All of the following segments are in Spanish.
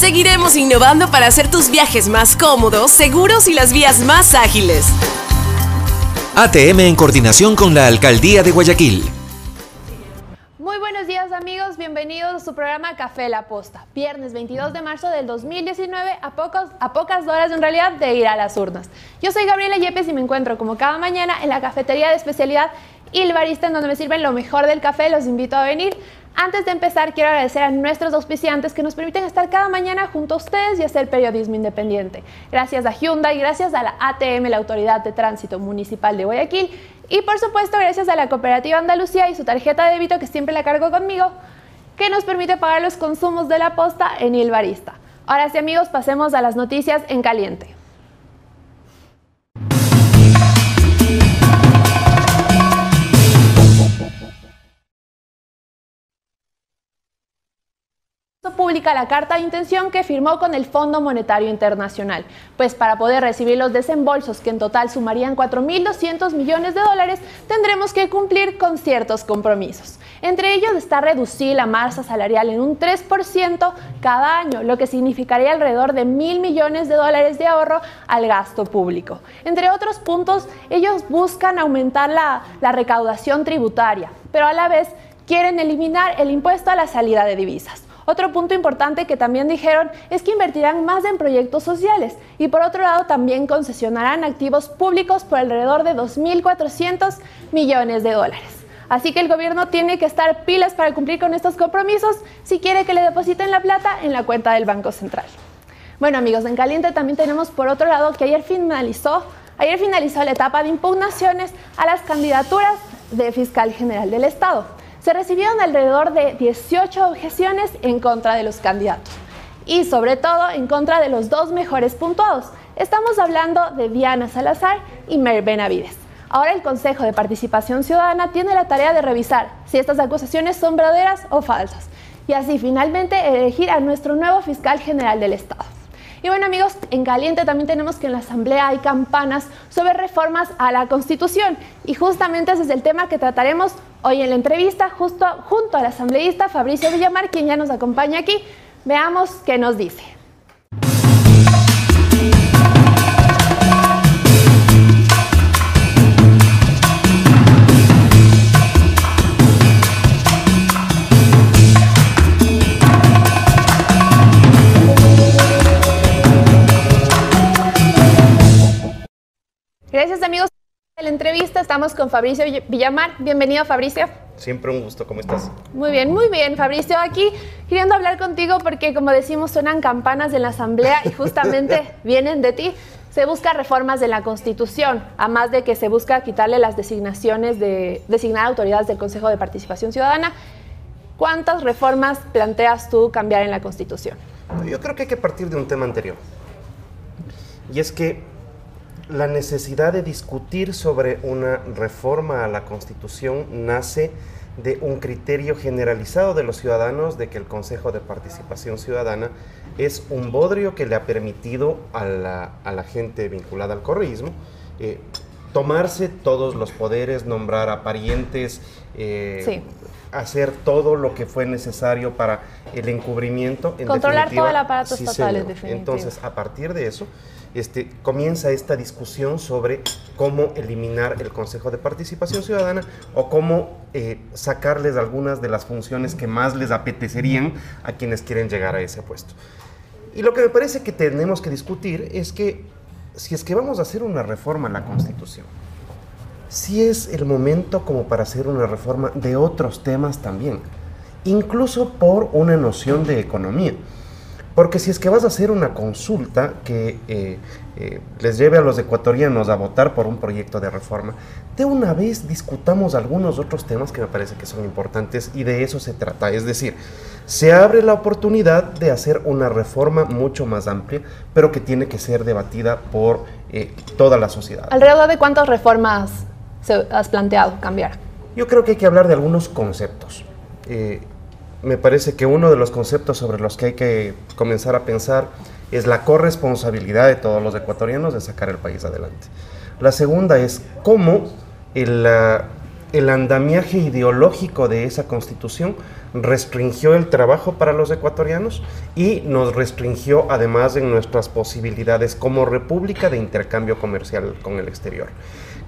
Seguiremos innovando para hacer tus viajes más cómodos, seguros y las vías más ágiles. ATM en coordinación con la Alcaldía de Guayaquil. Muy buenos días amigos, bienvenidos a su programa Café La Posta. Viernes 22 de marzo del 2019, a pocas horas en realidad de ir a las urnas. Yo soy Gabriela Yepes y me encuentro como cada mañana en la cafetería de especialidad Il Barista, en donde me sirven lo mejor del café. Los invito a venir. Antes de empezar, quiero agradecer a nuestros auspiciantes que nos permiten estar cada mañana junto a ustedes y hacer periodismo independiente. Gracias a Hyundai, gracias a la ATM, la Autoridad de Tránsito Municipal de Guayaquil, y por supuesto gracias a la Cooperativa Andalucía y su tarjeta de débito, que siempre la cargo conmigo, que nos permite pagar los consumos de la posta en Il Barista. Ahora sí amigos, pasemos a las noticias en caliente. Publica la carta de intención que firmó con el Fondo Monetario Internacional, pues para poder recibir los desembolsos, que en total sumarían 4.200 millones de dólares, tendremos que cumplir con ciertos compromisos. Entre ellos está reducir la masa salarial en un 3% cada año, lo que significaría alrededor de 1.000 millones de dólares de ahorro al gasto público. Entre otros puntos, ellos buscan aumentar la recaudación tributaria, pero a la vez quieren eliminar el impuesto a la salida de divisas. Otro punto importante que también dijeron es que invertirán más en proyectos sociales y por otro lado también concesionarán activos públicos por alrededor de 2.400 millones de dólares. Así que el gobierno tiene que estar pilas para cumplir con estos compromisos si quiere que le depositen la plata en la cuenta del Banco Central. Bueno amigos, en caliente también tenemos por otro lado que ayer finalizó la etapa de impugnaciones a las candidaturas de fiscal general del Estado. Se recibieron alrededor de 18 objeciones en contra de los candidatos y sobre todo en contra de los dos mejores puntuados. Estamos hablando de Diana Salazar y Mer Benavides. Ahora el Consejo de Participación Ciudadana tiene la tarea de revisar si estas acusaciones son verdaderas o falsas y así finalmente elegir a nuestro nuevo fiscal general del Estado. Y bueno amigos, en caliente también tenemos que en la Asamblea hay campanas sobre reformas a la Constitución y justamente ese es el tema que trataremos hoy en la entrevista junto al asambleísta Fabricio Villamar, quien ya nos acompaña aquí. Veamos qué nos dice. Gracias amigos por la entrevista. Estamos con Fabricio Villamar. Bienvenido Fabricio. Siempre un gusto, ¿cómo estás? Muy bien Fabricio. Aquí queriendo hablar contigo porque como decimos suenan campanas en la Asamblea y justamente vienen de ti. Se busca reformas de la Constitución, a más de que se busca quitarle las designaciones de designar autoridades del Consejo de Participación Ciudadana. ¿Cuántas reformas planteas tú cambiar en la Constitución? Yo creo que hay que partir de un tema anterior. Y es que la necesidad de discutir sobre una reforma a la Constitución nace de un criterio generalizado de los ciudadanos de que el Consejo de Participación Ciudadana es un bodrio que le ha permitido a la gente vinculada al correísmo tomarse todos los poderes, nombrar a parientes, hacer todo lo que fue necesario para el encubrimiento. Controlar todo el aparato estatal, en definitiva. Entonces, a partir de eso, comienza esta discusión sobre cómo eliminar el Consejo de Participación Ciudadana o cómo sacarles algunas de las funciones que más les apetecerían a quienes quieren llegar a ese puesto. Y lo que me parece que tenemos que discutir es que si es que vamos a hacer una reforma a la Constitución, sí es el momento como para hacer una reforma de otros temas también, incluso por una noción de economía. Porque si es que vas a hacer una consulta que les lleve a los ecuatorianos a votar por un proyecto de reforma, de una vez discutamos algunos otros temas que me parece que son importantes y de eso se trata. Es decir, se abre la oportunidad de hacer una reforma mucho más amplia, pero que tiene que ser debatida por toda la sociedad. ¿Alrededor de cuántas reformas has planteado cambiar? Yo creo que hay que hablar de algunos conceptos. Me parece que uno de los conceptos sobre los que hay que comenzar a pensar es la corresponsabilidad de todos los ecuatorianos de sacar el país adelante. La segunda es cómo el andamiaje ideológico de esa constitución restringió el trabajo para los ecuatorianos y nos restringió además en nuestras posibilidades como república de intercambio comercial con el exterior.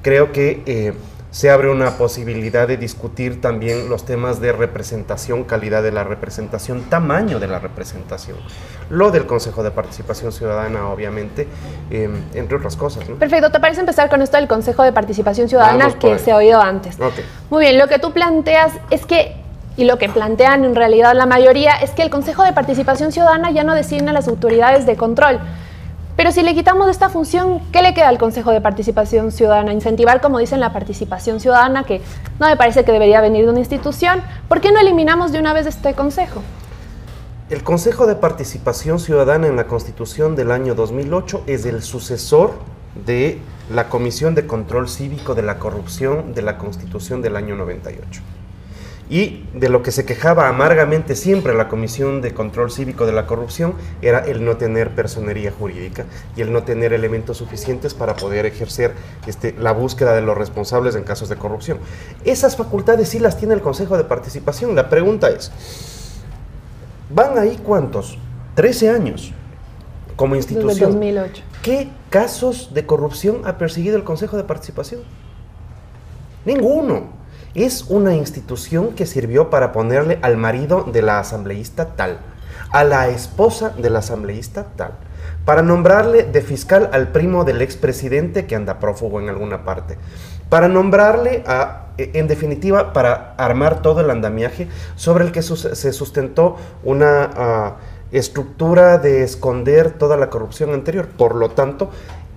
Creo que se abre una posibilidad de discutir también los temas de representación, calidad de la representación, tamaño de la representación, lo del Consejo de Participación Ciudadana, obviamente, entre otras cosas, ¿no? Perfecto, ¿te parece empezar con esto del Consejo de Participación Ciudadana que se ha oído antes? Okay. Muy bien, lo que tú planteas es que, y lo que plantean en realidad la mayoría, es que el Consejo de Participación Ciudadana ya no designa las autoridades de control. Pero si le quitamos esta función, ¿qué le queda al Consejo de Participación Ciudadana? Incentivar, como dicen, la participación ciudadana, que no me parece que debería venir de una institución. ¿Por qué no eliminamos de una vez este consejo? El Consejo de Participación Ciudadana en la Constitución del año 2008 es el sucesor de la Comisión de Control Cívico de la Corrupción de la Constitución del año 98. Y de lo que se quejaba amargamente siempre la Comisión de Control Cívico de la Corrupción era el no tener personería jurídica y el no tener elementos suficientes para poder ejercer la búsqueda de los responsables en casos de corrupción. Esas facultades sí las tiene el Consejo de Participación. La pregunta es, ¿van ahí cuántos? 13 años como institución. Desde 2008. ¿Qué casos de corrupción ha perseguido el Consejo de Participación? Ninguno. Es una institución que sirvió para ponerle al marido de la asambleísta tal, a la esposa del asambleísta tal, para nombrarle de fiscal al primo del expresidente que anda prófugo en alguna parte, para nombrarle en definitiva, para armar todo el andamiaje sobre el que se sustentó una estructura de esconder toda la corrupción anterior. Por lo tanto,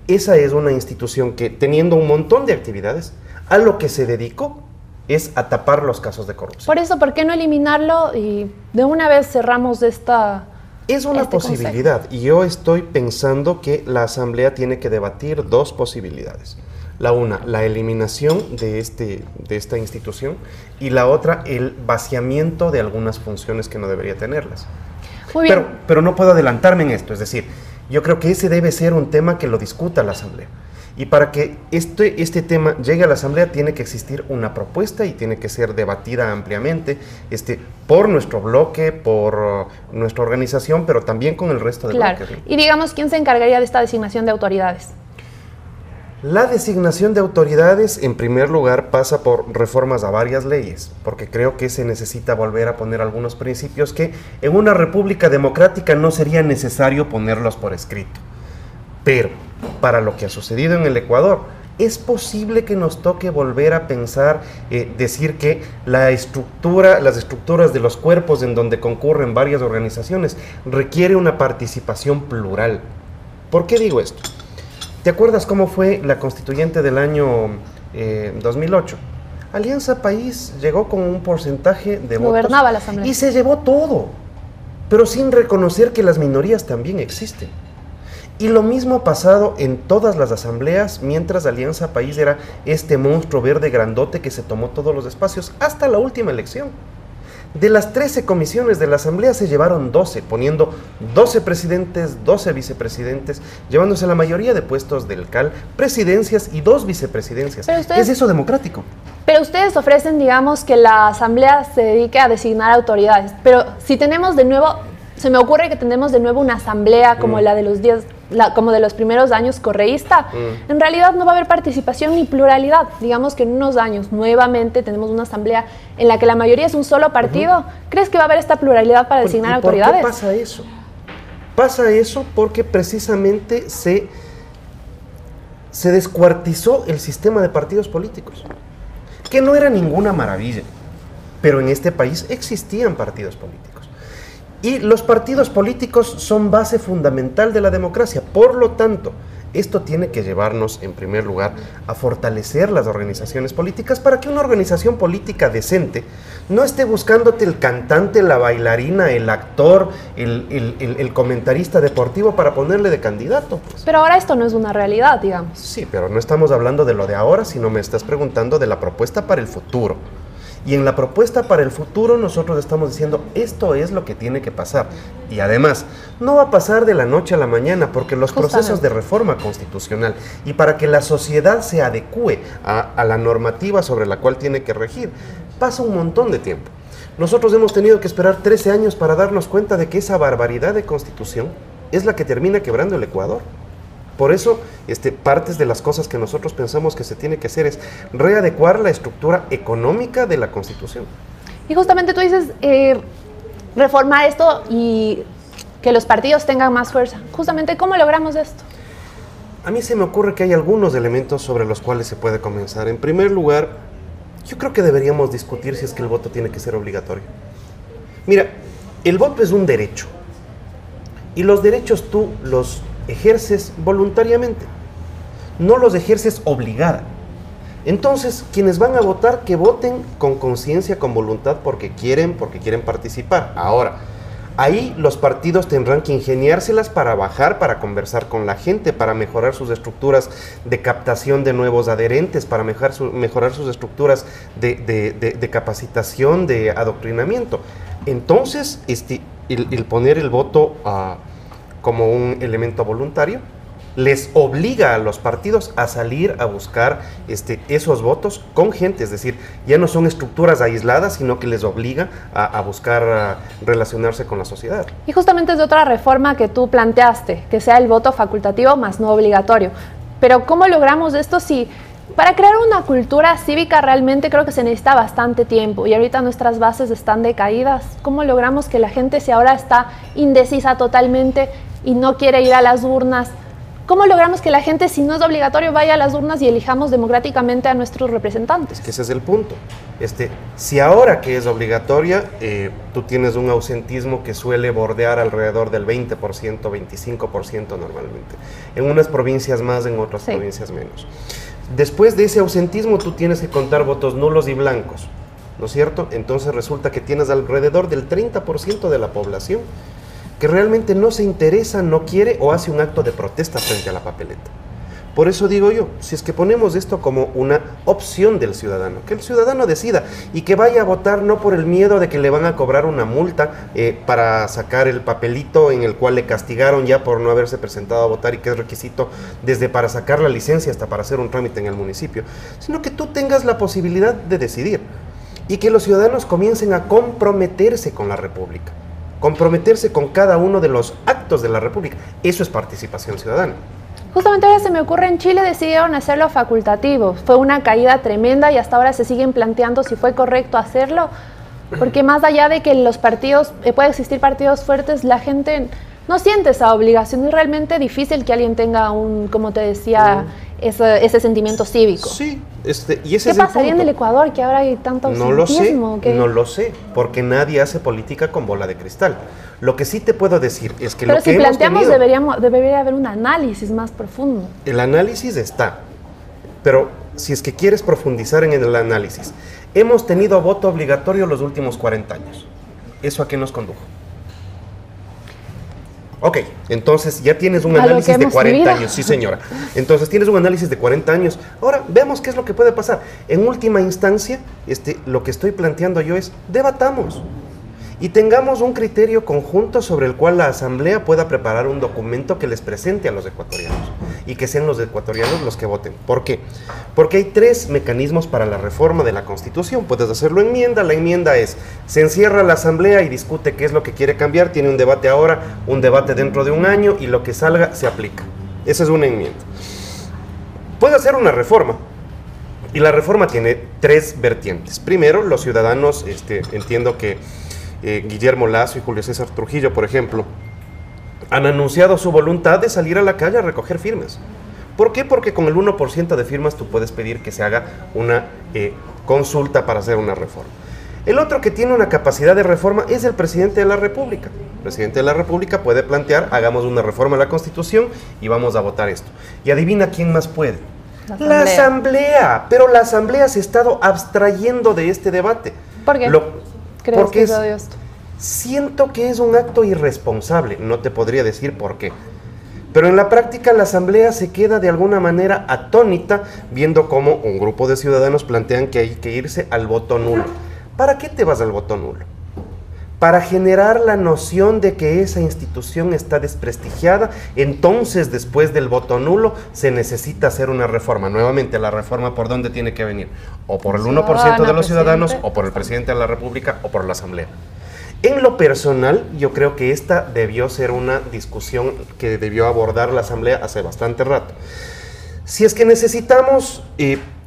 esa es una institución que, teniendo un montón de actividades, a lo que se dedicó es a tapar los casos de corrupción. Por eso, ¿por qué no eliminarlo y de una vez cerramos esta... Es una posibilidad, y yo estoy pensando que la Asamblea tiene que debatir dos posibilidades. La una, la eliminación de esta institución, y la otra, el vaciamiento de algunas funciones que no debería tenerlas. Muy bien. Pero no puedo adelantarme en esto, es decir, yo creo que ese debe ser un tema que lo discuta la Asamblea. Y para que este tema llegue a la Asamblea tiene que existir una propuesta y tiene que ser debatida ampliamente por nuestro bloque, por nuestra organización, pero también con el resto del bloque. ¿Sí? Y digamos, ¿quién se encargaría de esta designación de autoridades? La designación de autoridades, en primer lugar, pasa por reformas a varias leyes, porque creo que se necesita volver a poner algunos principios que en una república democrática no sería necesario ponerlos por escrito. Pero para lo que ha sucedido en el Ecuador, es posible que nos toque volver a pensar, decir que las estructuras de los cuerpos en donde concurren varias organizaciones requiere una participación plural. ¿Por qué digo esto? ¿Te acuerdas cómo fue la constituyente del año 2008? Alianza País llegó con un porcentaje de votos. Gobernaba la Asamblea. Y se llevó todo, pero sin reconocer que las minorías también existen. Y lo mismo ha pasado en todas las asambleas, mientras Alianza País era este monstruo verde grandote que se tomó todos los espacios hasta la última elección. De las 13 comisiones de la asamblea se llevaron 12, poniendo 12 presidentes, 12 vicepresidentes, llevándose la mayoría de puestos del CAL, presidencias y 2 vicepresidencias. ¿Es eso democrático? Pero ustedes ofrecen, digamos, que la asamblea se dedique a designar autoridades. Pero si tenemos de nuevo, se me ocurre que tenemos de nuevo una asamblea como la de los 10, como de los primeros años correísta, en realidad no va a haber participación ni pluralidad. Digamos que en unos años nuevamente tenemos una asamblea en la que la mayoría es un solo partido. ¿Crees que va a haber esta pluralidad para designar autoridades? ¿Por qué pasa eso? Pasa eso porque precisamente se descuartizó el sistema de partidos políticos, que no era ninguna maravilla, pero en este país existían partidos políticos. Y los partidos políticos son base fundamental de la democracia. Por lo tanto, esto tiene que llevarnos, en primer lugar, a fortalecer las organizaciones políticas para que una organización política decente no esté buscándote el cantante, la bailarina, el actor, el comentarista deportivo para ponerle de candidato. Pues. Pero ahora esto no es una realidad, digamos. Sí, pero no estamos hablando de lo de ahora, sino me estás preguntando de la propuesta para el futuro. Y en la propuesta para el futuro nosotros estamos diciendo, esto es lo que tiene que pasar. Y además, no va a pasar de la noche a la mañana, porque los procesos de reforma constitucional y para que la sociedad se adecue a la normativa sobre la cual tiene que regir, pasa un montón de tiempo. Nosotros hemos tenido que esperar 13 años para darnos cuenta de que esa barbaridad de constitución es la que termina quebrando el Ecuador. Por eso, partes de las cosas que nosotros pensamos que se tiene que hacer es readecuar la estructura económica de la Constitución. Y justamente tú dices reformar esto y que los partidos tengan más fuerza. Justamente, ¿cómo logramos esto? A mí se me ocurre que hay algunos elementos sobre los cuales se puede comenzar. En primer lugar, yo creo que deberíamos discutir si es que el voto tiene que ser obligatorio. Mira, el voto es un derecho. Y los derechos tú los ejerces voluntariamente, no los ejerces obligada. Entonces, quienes van a votar, que voten con conciencia, con voluntad, porque quieren participar. Ahora, ahí los partidos tendrán que ingeniárselas para bajar, para conversar con la gente, para mejorar sus estructuras de captación de nuevos adherentes, para mejorar sus estructuras de capacitación, de adoctrinamiento. Entonces, el poner el voto como un elemento voluntario les obliga a los partidos a salir a buscar esos votos con gente, es decir, ya no son estructuras aisladas, sino que les obliga a buscar relacionarse con la sociedad. Y justamente es de otra reforma que tú planteaste, que sea el voto facultativo más no obligatorio. Pero ¿cómo logramos esto si para crear una cultura cívica realmente creo que se necesita bastante tiempo y ahorita nuestras bases están decaídas? ¿Cómo logramos que la gente, si ahora está indecisa totalmente y no quiere ir a las urnas, cómo logramos que la gente, si no es obligatorio, vaya a las urnas y elijamos democráticamente a nuestros representantes? Es que ese es el punto. Si ahora que es obligatoria, tú tienes un ausentismo que suele bordear alrededor del 20%, 25% normalmente. En unas provincias más, en otras provincias menos. Después de ese ausentismo, tú tienes que contar votos nulos y blancos, ¿no es cierto? Entonces resulta que tienes alrededor del 30% de la población que realmente no se interesa, no quiere o hace un acto de protesta frente a la papeleta. Por eso digo yo, si es que ponemos esto como una opción del ciudadano, que el ciudadano decida y que vaya a votar no por el miedo de que le van a cobrar una multa para sacar el papelito en el cual le castigaron ya por no haberse presentado a votar y que es requisito desde para sacar la licencia hasta para hacer un trámite en el municipio, sino que tú tengas la posibilidad de decidir y que los ciudadanos comiencen a comprometerse con la República, comprometerse con cada uno de los actos de la República. Eso es participación ciudadana. Justamente ahora se me ocurre, en Chile decidieron hacerlo facultativo. Fue una caída tremenda y hasta ahora se siguen planteando si fue correcto hacerlo, porque más allá de que los partidos, puede existir partidos fuertes, la gente no siente esa obligación. Es realmente difícil que alguien tenga como te decía, ese sentimiento cívico. Sí, y ese ¿Qué pasaría en el Ecuador que ahora hay tanto ausentismo? No lo sé, porque nadie hace política con bola de cristal. Lo que sí te puedo decir es que pero lo que si planteamos hemos tenido, debería haber un análisis más profundo. El análisis está, pero si es que quieres profundizar en el análisis, hemos tenido voto obligatorio los últimos 40 años. ¿Eso a qué nos condujo? Ok, entonces ya tienes un análisis de 40 años, sí señora. Entonces tienes un análisis de 40 años. Ahora veamos qué es lo que puede pasar. En última instancia, lo que estoy planteando yo es, debatamos y tengamos un criterio conjunto sobre el cual la Asamblea pueda preparar un documento que les presente a los ecuatorianos y que sean los ecuatorianos los que voten. ¿Por qué? Porque hay 3 mecanismos para la reforma de la Constitución. Puedes hacerlo enmienda. La enmienda es, se encierra la Asamblea y discute qué es lo que quiere cambiar, tiene un debate ahora, un debate dentro de un año y lo que salga se aplica. Esa es una enmienda. Puede hacer una reforma. Y la reforma tiene 3 vertientes. Primero, los ciudadanos, entiendo que Guillermo Lasso y Julio César Trujillo, por ejemplo, han anunciado su voluntad de salir a la calle a recoger firmas. ¿Por qué? Porque con el 1% de firmas tú puedes pedir que se haga una consulta para hacer una reforma. El otro que tiene una capacidad de reforma es el presidente de la República. El presidente de la República puede plantear, hagamos una reforma a la Constitución y vamos a votar esto. Y adivina quién más puede. La Asamblea. Pero la Asamblea se ha estado abstrayendo de este debate. ¿Por qué? Porque siento que es un acto irresponsable, no te podría decir por qué. Pero en la práctica la Asamblea se queda de alguna manera atónita viendo cómo un grupo de ciudadanos plantean que hay que irse al voto nulo. ¿Para qué te vas al voto nulo? Para generar la noción de que esa institución está desprestigiada, entonces después del voto nulo se necesita hacer una reforma. Nuevamente, ¿la reforma por dónde tiene que venir? O por el 1% de los ciudadanos, o por el presidente de la República, o por la Asamblea. En lo personal, yo creo que esta debió ser una discusión que debió abordar la Asamblea hace bastante rato. Si es que necesitamos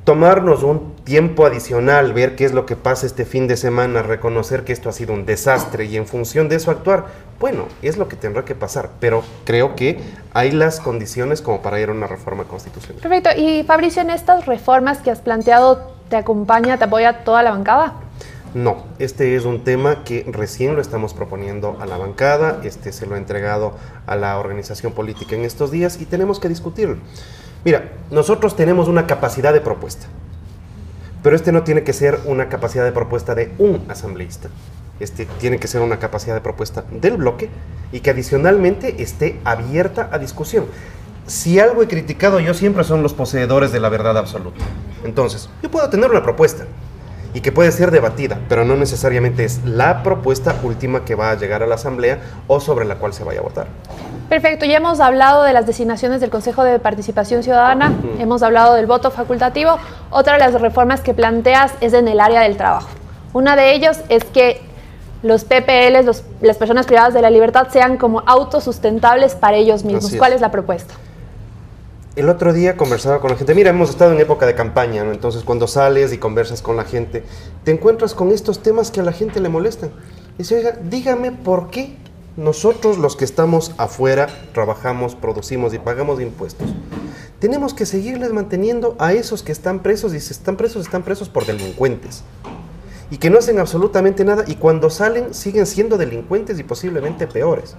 tomarnos un tiempo adicional, ver qué es lo que pasa este fin de semana, reconocer que esto ha sido un desastre y en función de eso actuar, bueno, es lo que tendrá que pasar, pero creo que hay las condiciones como para ir a una reforma constitucional. Perfecto. Y Fabricio, en estas reformas que has planteado, ¿te acompaña, te apoya toda la bancada? No, este es un tema que recién lo estamos proponiendo a la bancada, se lo ha entregado a la organización política en estos días y tenemos que discutirlo. Mira, nosotros tenemos una capacidad de propuesta, pero no tiene que ser una capacidad de propuesta de un asambleísta. Tiene que ser una capacidad de propuesta del bloque y que adicionalmente esté abierta a discusión. Si algo he criticado yo siempre son los poseedores de la verdad absoluta. Entonces, yo puedo tener una propuesta y que puede ser debatida, pero no necesariamente es la propuesta última que va a llegar a la Asamblea o sobre la cual se vaya a votar. Perfecto, ya hemos hablado de las designaciones del Consejo de Participación Ciudadana, hemos hablado del voto facultativo. Otra de las reformas que planteas es en el área del trabajo. Una de ellos es que los PPL, las personas privadas de la libertad, sean como autosustentables para ellos mismos. ¿Cuál es la propuesta? El otro día conversaba con la gente. Mira, hemos estado en época de campaña, ¿no? Entonces cuando sales y conversas con la gente, te encuentras con estos temas que a la gente le molestan. Dice, oiga, dígame por qué nosotros los que estamos afuera, trabajamos, producimos y pagamos impuestos, tenemos que seguirles manteniendo a esos que están presos, y si están presos por delincuentes. Y que no hacen absolutamente nada, y cuando salen siguen siendo delincuentes y posiblemente peores.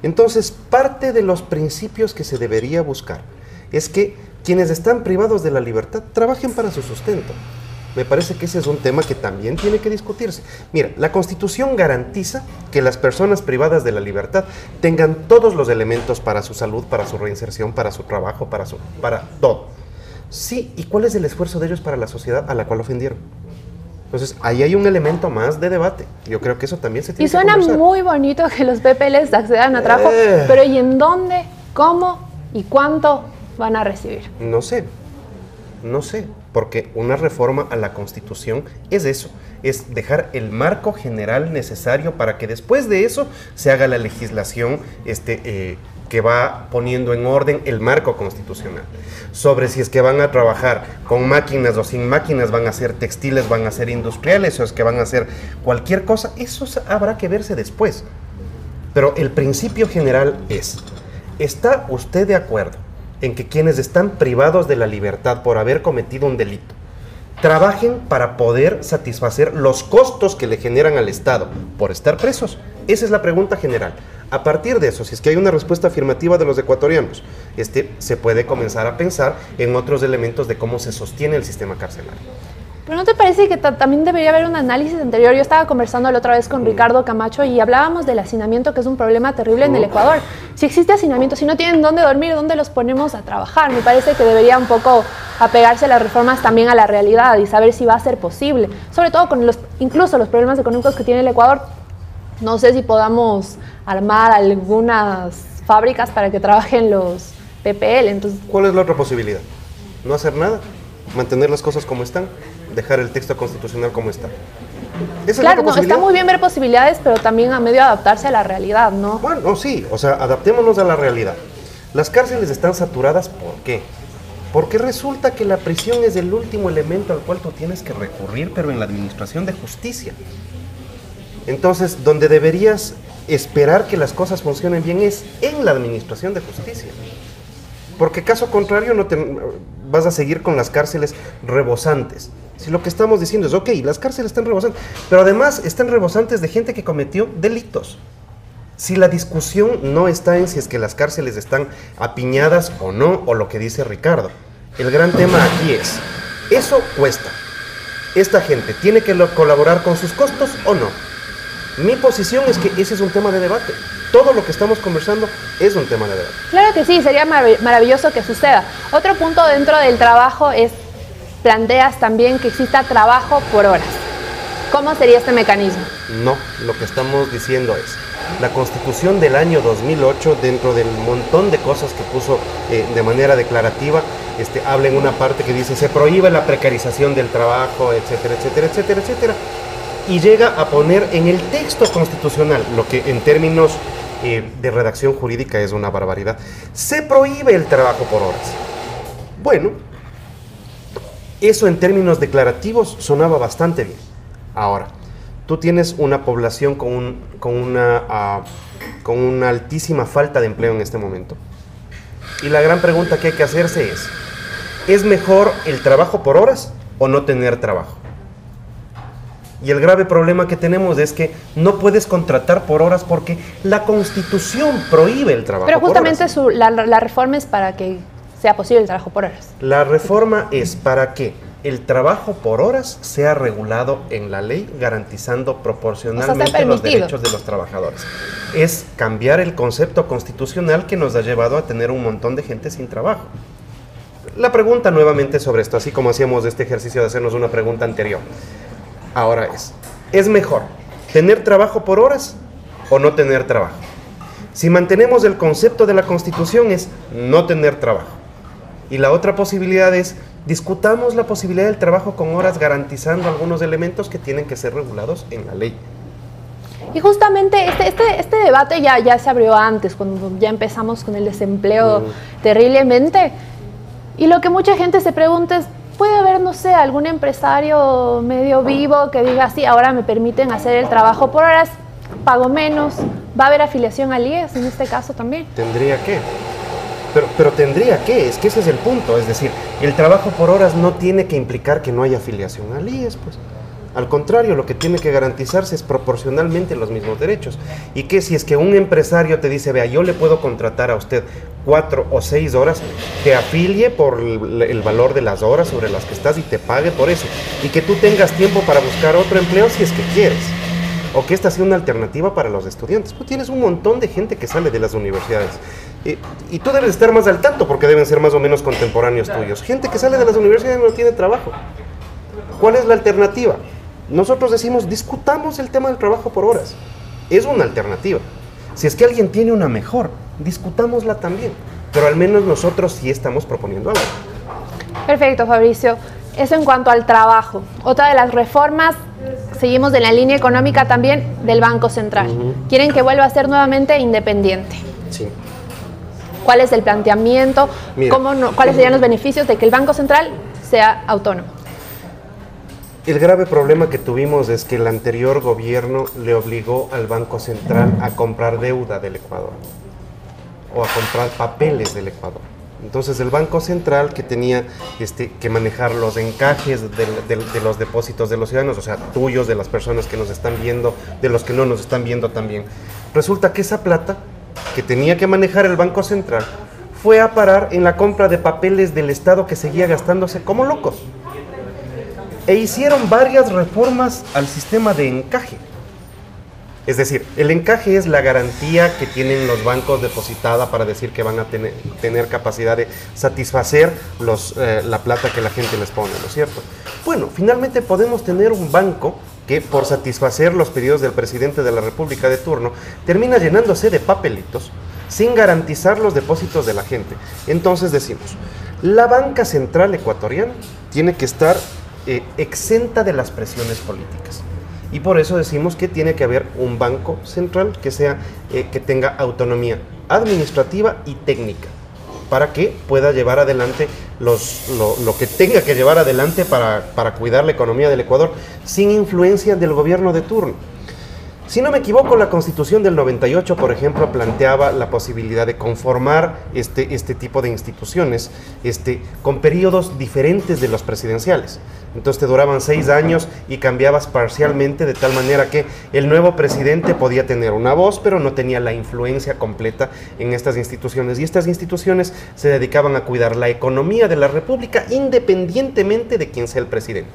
Entonces, parte de los principios que se debería buscar es que quienes están privados de la libertad trabajen para su sustento. Me parece que ese es un tema que también tiene que discutirse. Mira, la Constitución garantiza que las personas privadas de la libertad tengan todos los elementos para su salud, para su reinserción, para su trabajo, para todo. Sí, ¿y cuál es el esfuerzo de ellos para la sociedad a la cual ofendieron? Entonces, ahí hay un elemento más de debate. Yo creo que eso también se tiene que conversar. Y suena muy bonito que los PPLs accedan a trabajo, pero ¿y en dónde, cómo y cuánto van a recibir? No sé, porque una reforma a la Constitución es eso, es dejar el marco general necesario para que después de eso se haga la legislación que va poniendo en orden el marco constitucional. Sobre si es que van a trabajar con máquinas o sin máquinas, van a ser textiles, van a ser industriales, o es que van a hacer cualquier cosa, eso habrá que verse después. Pero el principio general es, ¿está usted de acuerdo en que quienes están privados de la libertad por haber cometido un delito trabajen para poder satisfacer los costos que le generan al Estado por estar presos? Esa es la pregunta general. A partir de eso, si es que hay una respuesta afirmativa de los ecuatorianos, se puede comenzar a pensar en otros elementos de cómo se sostiene el sistema carcelario. ¿Pero no te parece que también debería haber un análisis anterior? Yo estaba conversando la otra vez con Ricardo Camacho y hablábamos del hacinamiento, que es un problema terrible en el Ecuador. Si existe hacinamiento, si no tienen dónde dormir, ¿dónde los ponemos a trabajar? Me parece que debería un poco apegarse a las reformas también a la realidad y saber si va a ser posible. Sobre todo con incluso los problemas económicos que tiene el Ecuador. No sé si podamos armar algunas fábricas para que trabajen los PPL. Entonces, ¿cuál es la otra posibilidad? ¿No hacer nada? ¿Mantener las cosas como están? ¿Dejar el texto constitucional como está? Claro, no, está muy bien ver posibilidades, pero también a medio adaptarse a la realidad, ¿no? Bueno, sí, o sea, adaptémonos a la realidad. Las cárceles están saturadas, ¿por qué? Porque resulta que la prisión es el último elemento al cual tú tienes que recurrir, pero en la administración de justicia. Entonces, donde deberías esperar que las cosas funcionen bien es en la administración de justicia. Porque caso contrario vas a seguir con las cárceles rebosantes. Si lo que estamos diciendo es, ok, las cárceles están rebosantes, pero además están rebosantes de gente que cometió delitos. Si la discusión no está en si es que las cárceles están apiñadas o no, o lo que dice Ricardo, el gran tema aquí es, ¿eso cuesta? ¿Esta gente tiene que colaborar con sus costos o no? Mi posición es que ese es un tema de debate. Todo lo que estamos conversando es un tema de debate. Claro que sí, sería maravilloso que suceda. Otro punto dentro del trabajo es, planteas también que exista trabajo por horas. ¿Cómo sería este mecanismo? No, lo que estamos diciendo es, la Constitución del año 2008, dentro del montón de cosas que puso de manera declarativa, habla en una parte que dice, se prohíbe la precarización del trabajo, etcétera, etcétera, etcétera, etcétera, y llega a poner en el texto constitucional, lo que en términos de redacción jurídica es una barbaridad, se prohíbe el trabajo por horas. Bueno, eso en términos declarativos sonaba bastante bien. Ahora, tú tienes una población con una altísima falta de empleo en este momento. Y la gran pregunta que hay que hacerse ¿es mejor el trabajo por horas o no tener trabajo? Y el grave problema que tenemos es que no puedes contratar por horas porque la Constitución prohíbe el trabajo por horas. Pero justamente la reforma es para que sea posible el trabajo por horas. La reforma es para que el trabajo por horas sea regulado en la ley, garantizando proporcionalmente los derechos de los trabajadores. Es cambiar el concepto constitucional que nos ha llevado a tener un montón de gente sin trabajo. La pregunta nuevamente sobre esto, así como hacíamos este ejercicio de hacernos una pregunta anterior. Ahora ¿es mejor tener trabajo por horas o no tener trabajo? Si mantenemos el concepto de la Constitución es no tener trabajo. Y la otra posibilidad es discutamos la posibilidad del trabajo con horas garantizando algunos elementos que tienen que ser regulados en la ley. Y justamente este debate ya se abrió antes, cuando ya empezamos con el desempleo terriblemente. Y lo que mucha gente se pregunta es, ¿puede haber, no sé, algún empresario medio vivo que diga, sí, ahora me permiten hacer el trabajo por horas, pago menos? ¿Va a haber afiliación al IES en este caso también? Tendría que. Pero tendría que, es que ese es el punto, es decir, el trabajo por horas no tiene que implicar que no haya afiliación al IES, pues. Al contrario, lo que tiene que garantizarse es proporcionalmente los mismos derechos. Y que si es que un empresario te dice, vea, yo le puedo contratar a usted 4 o 6 horas, te afilie por el valor de las horas sobre las que estás y te pague por eso. Y que tú tengas tiempo para buscar otro empleo si es que quieres. O que esta sea una alternativa para los estudiantes. Tú tienes un montón de gente que sale de las universidades. Y tú debes estar más al tanto porque deben ser más o menos contemporáneos tuyos. Gente que sale de las universidades y no tiene trabajo. ¿Cuál es la alternativa? Nosotros decimos, discutamos el tema del trabajo por horas. Es una alternativa. Si es que alguien tiene una mejor, discutámosla también. Pero al menos nosotros sí estamos proponiendo algo. Perfecto, Fabricio. Eso en cuanto al trabajo. Otra de las reformas, seguimos en la línea económica también, del Banco Central. Quieren que vuelva a ser nuevamente independiente. Sí. ¿Cuál es el planteamiento? Mira, ¿Cuáles serían los beneficios de que el Banco Central sea autónomo? El grave problema que tuvimos es que el anterior gobierno le obligó al Banco Central a comprar deuda del Ecuador o a comprar papeles del Ecuador. Entonces el Banco Central, que tenía que manejar los encajes de los depósitos de los ciudadanos, o sea, tuyos, de las personas que nos están viendo, de los que no nos están viendo también, resulta que esa plata que tenía que manejar el Banco Central fue a parar en la compra de papeles del Estado que seguía gastándose como locos. E hicieron varias reformas al sistema de encaje. Es decir, el encaje es la garantía que tienen los bancos depositada para decir que van a tener capacidad de satisfacer la plata que la gente les pone, ¿no es cierto? Bueno, finalmente podemos tener un banco que por satisfacer los pedidos del presidente de la República de turno termina llenándose de papelitos sin garantizar los depósitos de la gente. Entonces decimos, la banca central ecuatoriana tiene que estar exenta de las presiones políticas. Y por eso decimos que tiene que haber un banco central que tenga autonomía administrativa y técnica para que pueda llevar adelante lo que tenga que llevar adelante para cuidar la economía del Ecuador sin influencia del gobierno de turno. Si no me equivoco, la Constitución del 98, por ejemplo, planteaba la posibilidad de conformar este tipo de instituciones con periodos diferentes de los presidenciales. Entonces te duraban 6 años y cambiabas parcialmente, de tal manera que el nuevo presidente podía tener una voz, pero no tenía la influencia completa en estas instituciones. Y estas instituciones se dedicaban a cuidar la economía de la República independientemente de quién sea el presidente.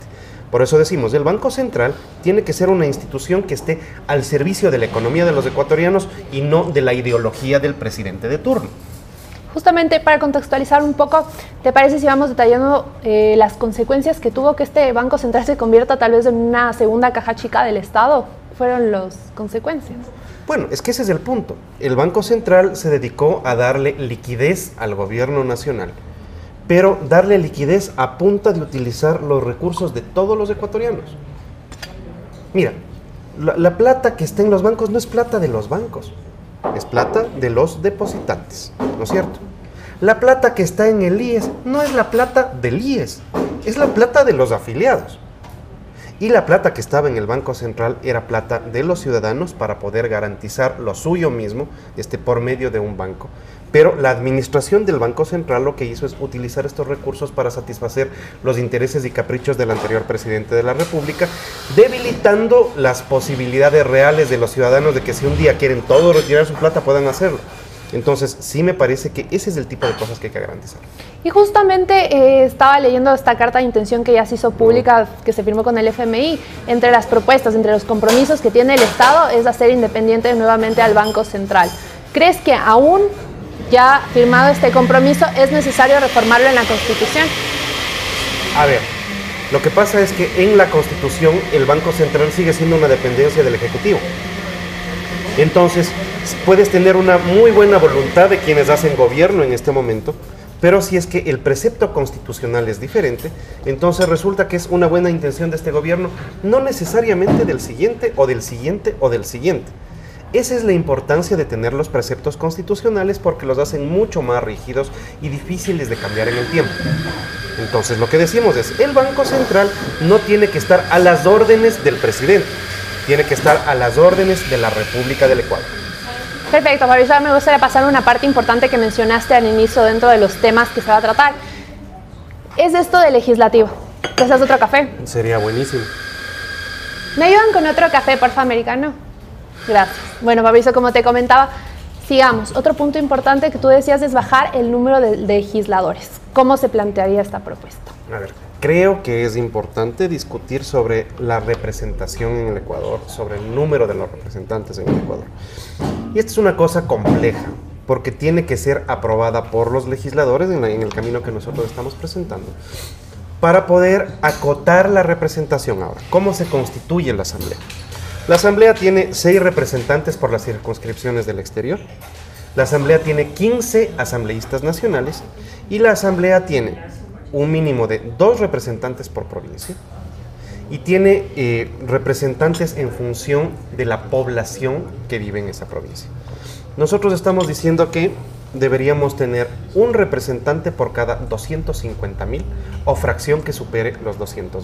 Por eso decimos, el Banco Central tiene que ser una institución que esté al servicio de la economía de los ecuatorianos y no de la ideología del presidente de turno. Justamente para contextualizar un poco, ¿te parece si vamos detallando las consecuencias que tuvo que este Banco Central se convierta tal vez en una segunda caja chica del Estado? ¿Fueron las consecuencias? Bueno, es que ese es el punto. El Banco Central se dedicó a darle liquidez al gobierno nacional, pero darle liquidez a punta de utilizar los recursos de todos los ecuatorianos. Mira, la plata que está en los bancos no es plata de los bancos, es plata de los depositantes, ¿no es cierto? La plata que está en el IES no es la plata del IES, es la plata de los afiliados. Y la plata que estaba en el Banco Central era plata de los ciudadanos para poder garantizar lo suyo mismo por medio de un banco. Pero la administración del Banco Central lo que hizo es utilizar estos recursos para satisfacer los intereses y caprichos del anterior presidente de la República, debilitando las posibilidades reales de los ciudadanos de que si un día quieren todos retirar su plata puedan hacerlo. Entonces, sí me parece que ese es el tipo de cosas que hay que garantizar. Y justamente estaba leyendo esta carta de intención que ya se hizo pública, que se firmó con el FMI. Entre las propuestas, entre los compromisos que tiene el Estado es hacer independiente nuevamente al Banco Central. ¿Crees que aún ya firmado este compromiso es necesario reformarlo en la Constitución? A ver, lo que pasa es que en la Constitución el Banco Central sigue siendo una dependencia del Ejecutivo. Entonces, puedes tener una muy buena voluntad de quienes hacen gobierno en este momento, pero si es que el precepto constitucional es diferente, entonces resulta que es una buena intención de este gobierno, no necesariamente del siguiente o del siguiente o del siguiente. Esa es la importancia de tener los preceptos constitucionales porque los hacen mucho más rígidos y difíciles de cambiar en el tiempo. Entonces lo que decimos es, el Banco Central no tiene que estar a las órdenes del presidente, tiene que estar a las órdenes de la República del Ecuador. Perfecto, Mauricio, me gustaría pasar una parte importante que mencionaste al inicio dentro de los temas que se va a tratar. Es esto del legislativo. ¿Deseas otro café? Sería buenísimo. ¿Me ayudan con otro café, porfa, americano? Gracias. Bueno, Mauricio, como te comentaba, sigamos. Otro punto importante que tú decías es bajar el número de legisladores. ¿Cómo se plantearía esta propuesta? A ver, creo que es importante discutir sobre la representación en el Ecuador, sobre el número de los representantes en el Ecuador. Y esta es una cosa compleja, porque tiene que ser aprobada por los legisladores en el camino que nosotros estamos presentando, para poder acotar la representación. Ahora, ¿cómo se constituye la Asamblea? La Asamblea tiene 6 representantes por las circunscripciones del exterior, la Asamblea tiene 15 asambleístas nacionales y la Asamblea tiene un mínimo de 2 representantes por provincia y tiene representantes en función de la población que vive en esa provincia. Nosotros estamos diciendo que deberíamos tener un representante por cada 250.000 o fracción que supere los 200.000.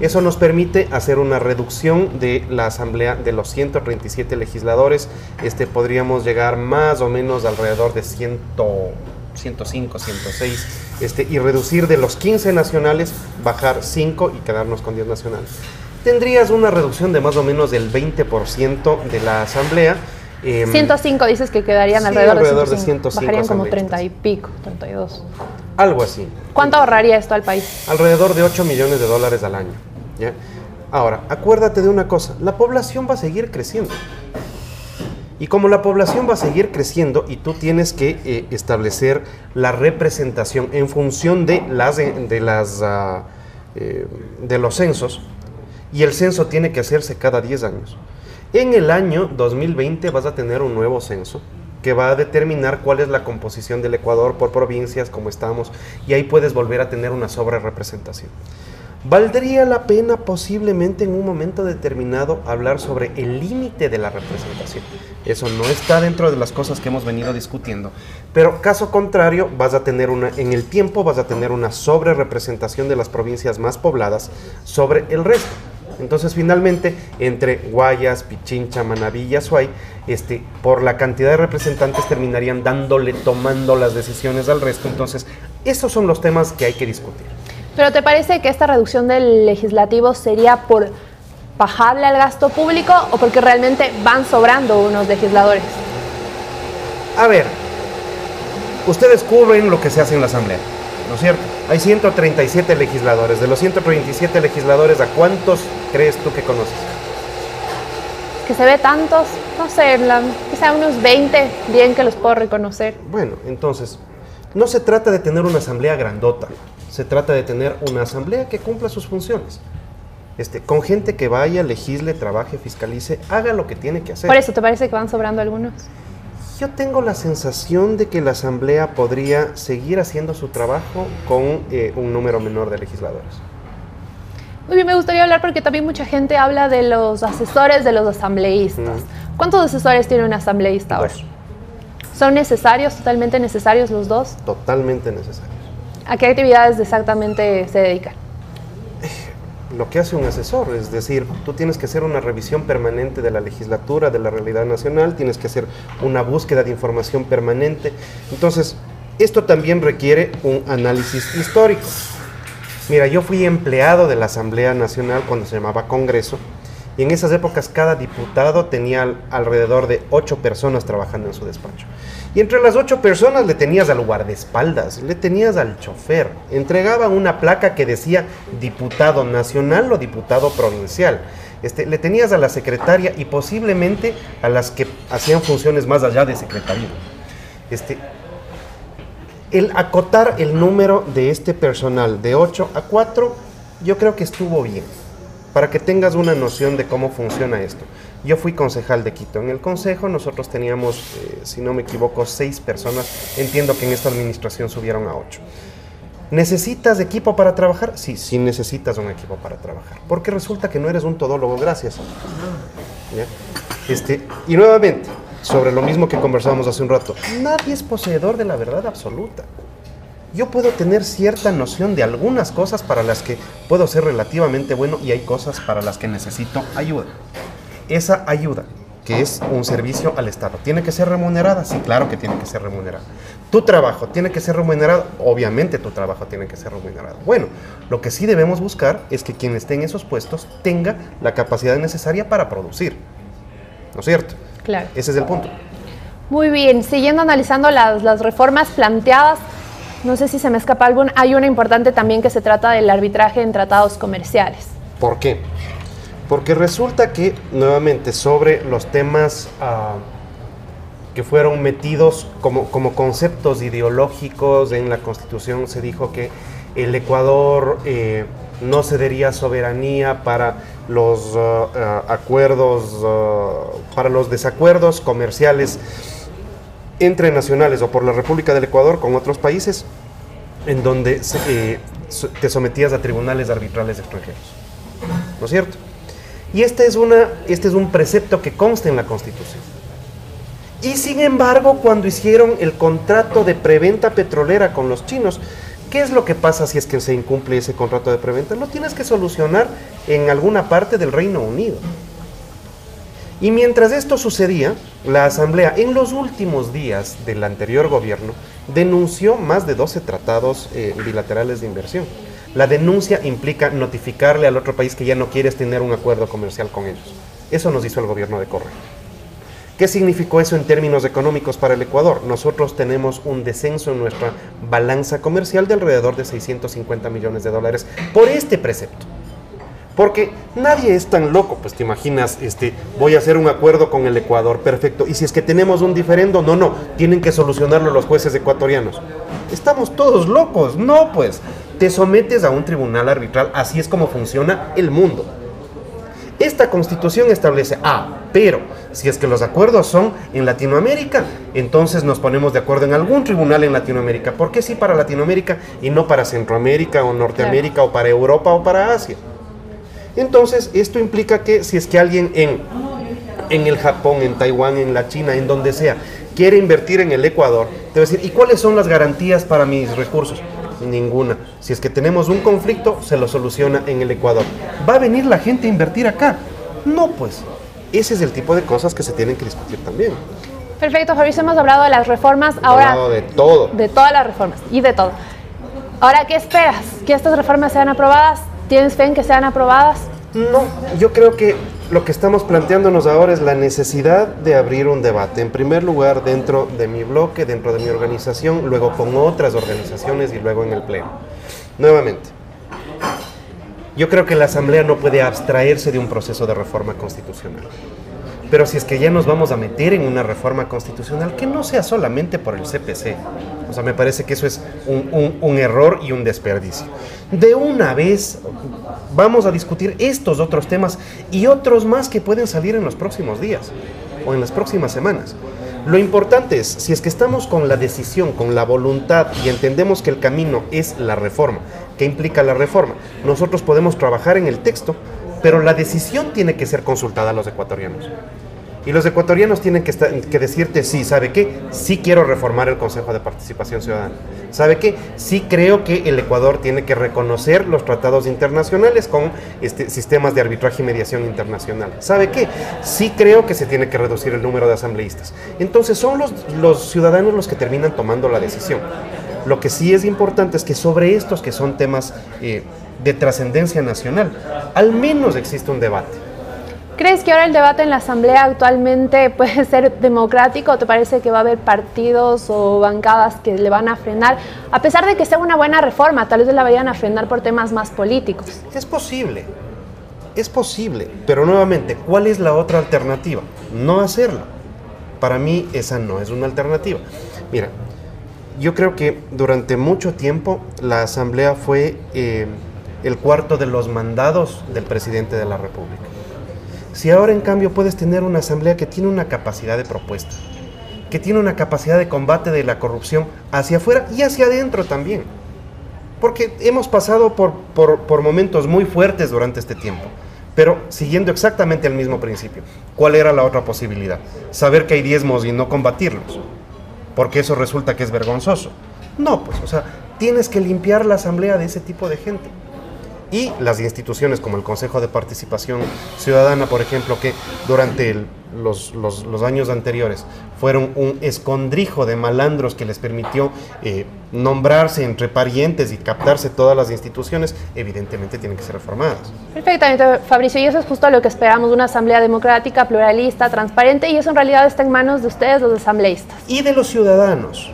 Eso nos permite hacer una reducción de la asamblea de los 137 legisladores. Podríamos llegar más o menos alrededor de 105, 106, y reducir de los 15 nacionales, bajar 5 y quedarnos con 10 nacionales. Tendrías una reducción de más o menos del 20% de la asamblea. 105 dices que quedarían sí, alrededor de 105. Bajarían como 30 y pico, 32. Algo así. ¿Cuánto ahorraría esto al país? Alrededor de 8 millones de dólares al año. ¿Ya? Ahora, acuérdate de una cosa, la población va a seguir creciendo. Y como la población va a seguir creciendo y tú tienes que establecer la representación en función de los censos, y el censo tiene que hacerse cada 10 años. En el año 2020 vas a tener un nuevo censo que va a determinar cuál es la composición del Ecuador por provincias, como estamos, y ahí puedes volver a tener una sobrerepresentación. ¿Valdría la pena posiblemente en un momento determinado hablar sobre el límite de la representación? Eso no está dentro de las cosas que hemos venido discutiendo, pero caso contrario vas a tener en el tiempo vas a tener una sobrerepresentación de las provincias más pobladas sobre el resto. Entonces, finalmente, entre Guayas, Pichincha, Manabí y Azuay, por la cantidad de representantes terminarían tomando las decisiones al resto. Entonces, esos son los temas que hay que discutir. ¿Pero te parece que esta reducción del legislativo sería por bajarle al gasto público o porque realmente van sobrando unos legisladores? A ver, ustedes cubren lo que se hace en la Asamblea, ¿no es cierto? Hay 137 legisladores. De los 137 legisladores, ¿a cuántos crees tú que conoces? Que se ve tantos, no sé, quizá unos 20, bien que los puedo reconocer. Bueno, entonces, No se trata de tener una asamblea grandota, se trata de tener una asamblea que cumpla sus funciones. Con gente que vaya, legisle, trabaje, fiscalice, haga lo que tiene que hacer. ¿Por eso te parece que van sobrando algunos? Yo tengo la sensación de que la asamblea podría seguir haciendo su trabajo con un número menor de legisladores. Muy bien, me gustaría hablar porque también mucha gente habla de los asesores de los asambleístas. ¿Cuántos asesores tiene un asambleísta ahora? 2. ¿Son necesarios, totalmente necesarios los 2? Totalmente necesarios. ¿A qué actividades exactamente se dedican? Lo que hace un asesor, es decir, tú tienes que hacer una revisión permanente de la legislatura, de la realidad nacional, tienes que hacer una búsqueda de información permanente. Entonces, esto también requiere un análisis histórico. Mira, yo fui empleado de la Asamblea Nacional cuando se llamaba Congreso, y en esas épocas cada diputado tenía alrededor de 8 personas trabajando en su despacho. Y entre las 8 personas le tenías al guardaespaldas, le tenías al chofer, entregaban una placa que decía diputado nacional o diputado provincial. Le tenías a la secretaria y posiblemente a las que hacían funciones más allá de secretaría. El acotar el número de este personal de 8 a 4, yo creo que estuvo bien, para que tengas una noción de cómo funciona esto. Yo fui concejal de Quito. En el consejo nosotros teníamos, si no me equivoco, 6 personas. Entiendo que en esta administración subieron a 8. ¿Necesitas equipo para trabajar? Sí, sí necesitas un equipo para trabajar. Porque resulta que no eres un todólogo, gracias. ¿Ya? Y nuevamente, sobre lo mismo que conversábamos hace un rato, nadie es poseedor de la verdad absoluta. Yo puedo tener cierta noción de algunas cosas para las que puedo ser relativamente bueno y hay cosas para las que necesito ayuda. Esa ayuda, que es un servicio al Estado, ¿tiene que ser remunerada? Sí, claro que tiene que ser remunerada. ¿Tu trabajo tiene que ser remunerado? Obviamente tu trabajo tiene que ser remunerado. Bueno, lo que sí debemos buscar es que quien esté en esos puestos tenga la capacidad necesaria para producir. ¿No es cierto? Claro. Ese es el punto. Muy bien, siguiendo analizando las reformas planteadas, no sé si se me escapa alguna, hay una importante también que se trata del arbitraje en tratados comerciales. ¿Por qué? Porque resulta que, nuevamente, sobre los temas que fueron metidos como conceptos ideológicos en la Constitución, se dijo que el Ecuador no cedería soberanía para los para los desacuerdos comerciales entre nacionales o por la República del Ecuador con otros países, en donde te sometías a tribunales arbitrales extranjeros. ¿No es cierto? Y este es un precepto que consta en la Constitución. Y sin embargo, cuando hicieron el contrato de preventa petrolera con los chinos, ¿qué es lo que pasa si es que se incumple ese contrato de preventa? Lo tienes que solucionar en alguna parte del Reino Unido. Y mientras esto sucedía, la Asamblea, en los últimos días del anterior gobierno, denunció más de 12 tratados bilaterales de inversión. La denuncia implica notificarle al otro país que ya no quieres tener un acuerdo comercial con ellos. Eso nos hizo el gobierno de Correa. ¿Qué significó eso en términos económicos para el Ecuador? Nosotros tenemos un descenso en nuestra balanza comercial de alrededor de 650 millones de dólares por este precepto. Porque nadie es tan loco, pues te imaginas, voy a hacer un acuerdo con el Ecuador, perfecto, y si es que tenemos un diferendo, no, tienen que solucionarlo los jueces ecuatorianos. Estamos todos locos, no pues, te sometes a un tribunal arbitral, así es como funciona el mundo. Esta Constitución establece, pero si es que los acuerdos son en Latinoamérica, entonces nos ponemos de acuerdo en algún tribunal en Latinoamérica. ¿Por qué sí para Latinoamérica y no para Centroamérica o Norteamérica o para Europa o para Asia? Entonces, esto implica que si es que alguien en el Japón, en Taiwán, en la China, en donde sea, quiere invertir en el Ecuador, te va a decir, ¿y cuáles son las garantías para mis recursos? Ninguna. Si es que tenemos un conflicto, se lo soluciona en el Ecuador. ¿Va a venir la gente a invertir acá? No, pues. Ese es el tipo de cosas que se tienen que discutir también. Perfecto, Fabricio, hemos hablado de las reformas. Ahora, hablado de todo. De todas las reformas y de todo. Ahora, ¿qué esperas? ¿Que estas reformas sean aprobadas? ¿Tienes fe en que sean aprobadas? No, yo creo que lo que estamos planteándonos ahora es la necesidad de abrir un debate. En primer lugar, dentro de mi bloque, dentro de mi organización, luego con otras organizaciones y luego en el Pleno. Nuevamente, yo creo que la Asamblea no puede abstraerse de un proceso de reforma constitucional. Pero si es que ya nos vamos a meter en una reforma constitucional, que no sea solamente por el CPC. O sea, me parece que eso es un error y un desperdicio. De una vez vamos a discutir estos otros temas y otros más que pueden salir en los próximos días o en las próximas semanas. Lo importante es, si es que estamos con la decisión, con la voluntad y entendemos que el camino es la reforma, ¿qué implica la reforma? Nosotros podemos trabajar en el texto, pero la decisión tiene que ser consultada a los ecuatorianos. Y los ecuatorianos tienen que decirte, sí, ¿sabe qué? Sí quiero reformar el Consejo de Participación Ciudadana. ¿Sabe qué? Sí creo que el Ecuador tiene que reconocer los tratados internacionales con sistemas de arbitraje y mediación internacional. ¿Sabe qué? Sí creo que se tiene que reducir el número de asambleístas. Entonces son los ciudadanos los que terminan tomando la decisión. Lo que sí es importante es que sobre estos que son temas de trascendencia nacional, al menos existe un debate. ¿Crees que ahora el debate en la Asamblea actualmente puede ser democrático o te parece que va a haber partidos o bancadas que le van a frenar? A pesar de que sea una buena reforma, tal vez la vayan a frenar por temas más políticos. Es posible, pero nuevamente, ¿cuál es la otra alternativa? No hacerlo. Para mí esa no es una alternativa. Mira, yo creo que durante mucho tiempo la Asamblea fue el cuarto de los mandados del presidente de la República. Si ahora en cambio puedes tener una asamblea que tiene una capacidad de propuesta, que tiene una capacidad de combate de la corrupción hacia afuera y hacia adentro también. Porque hemos pasado por momentos muy fuertes durante este tiempo, pero siguiendo exactamente el mismo principio. ¿Cuál era la otra posibilidad? Saber que hay diezmos y no combatirlos, porque eso resulta que es vergonzoso. No, pues, o sea, tienes que limpiar la asamblea de ese tipo de gente. Y las instituciones como el Consejo de Participación Ciudadana, por ejemplo, que durante los años anteriores fueron un escondrijo de malandros que les permitió nombrarse entre parientes y captarse todas las instituciones, evidentemente tienen que ser reformadas. Perfectamente, Fabricio, y eso es justo lo que esperamos, una asamblea democrática, pluralista, transparente, y eso en realidad está en manos de ustedes, los asambleístas. Y de los ciudadanos.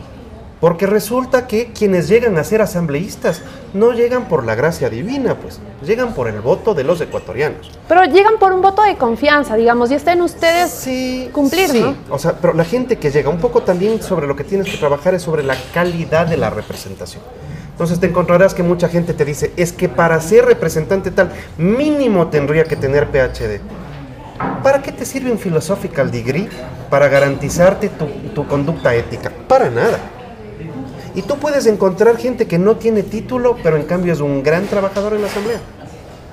Porque resulta que quienes llegan a ser asambleístas no llegan por la gracia divina, pues llegan por el voto de los ecuatorianos. Pero llegan por un voto de confianza, digamos, y está en ustedes cumplir, sí, ¿no? O sea, pero la gente que llega, un poco también sobre lo que tienes que trabajar es sobre la calidad de la representación. Entonces te encontrarás que mucha gente te dice, es que para ser representante tal, mínimo tendría que tener PhD. ¿Para qué te sirve un philosophical degree para garantizarte tu conducta ética? Para nada. Y tú puedes encontrar gente que no tiene título, pero en cambio es un gran trabajador en la asamblea.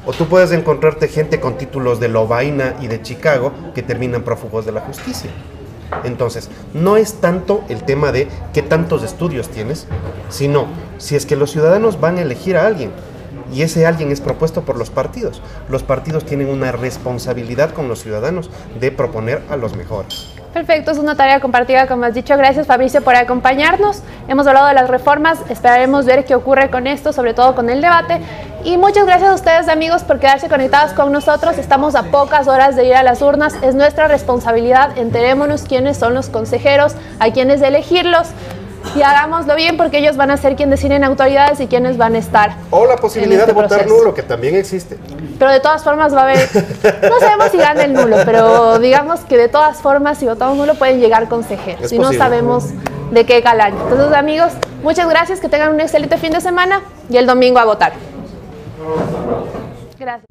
O tú puedes encontrarte gente con títulos de Lovaina y de Chicago que terminan prófugos de la justicia. Entonces, no es tanto el tema de qué tantos estudios tienes, sino si es que los ciudadanos van a elegir a alguien y ese alguien es propuesto por los partidos. Los partidos tienen una responsabilidad con los ciudadanos de proponer a los mejores. Perfecto, es una tarea compartida, como has dicho. Gracias, Fabricio, por acompañarnos. Hemos hablado de las reformas, esperaremos ver qué ocurre con esto, sobre todo con el debate. Y muchas gracias a ustedes, amigos, por quedarse conectados con nosotros. Estamos a pocas horas de ir a las urnas, es nuestra responsabilidad. Enterémonos quiénes son los consejeros, a quiénes elegirlos. Y hagámoslo bien porque ellos van a ser quienes deciden autoridades y quienes van a estar. O la posibilidad de votar nulo, que también existe. Pero de todas formas va a haber, no sabemos si gana el nulo, pero digamos que de todas formas si votamos nulo pueden llegar consejeros y no sabemos de qué calaña. Entonces, amigos, muchas gracias, que tengan un excelente fin de semana y el domingo a votar. Gracias.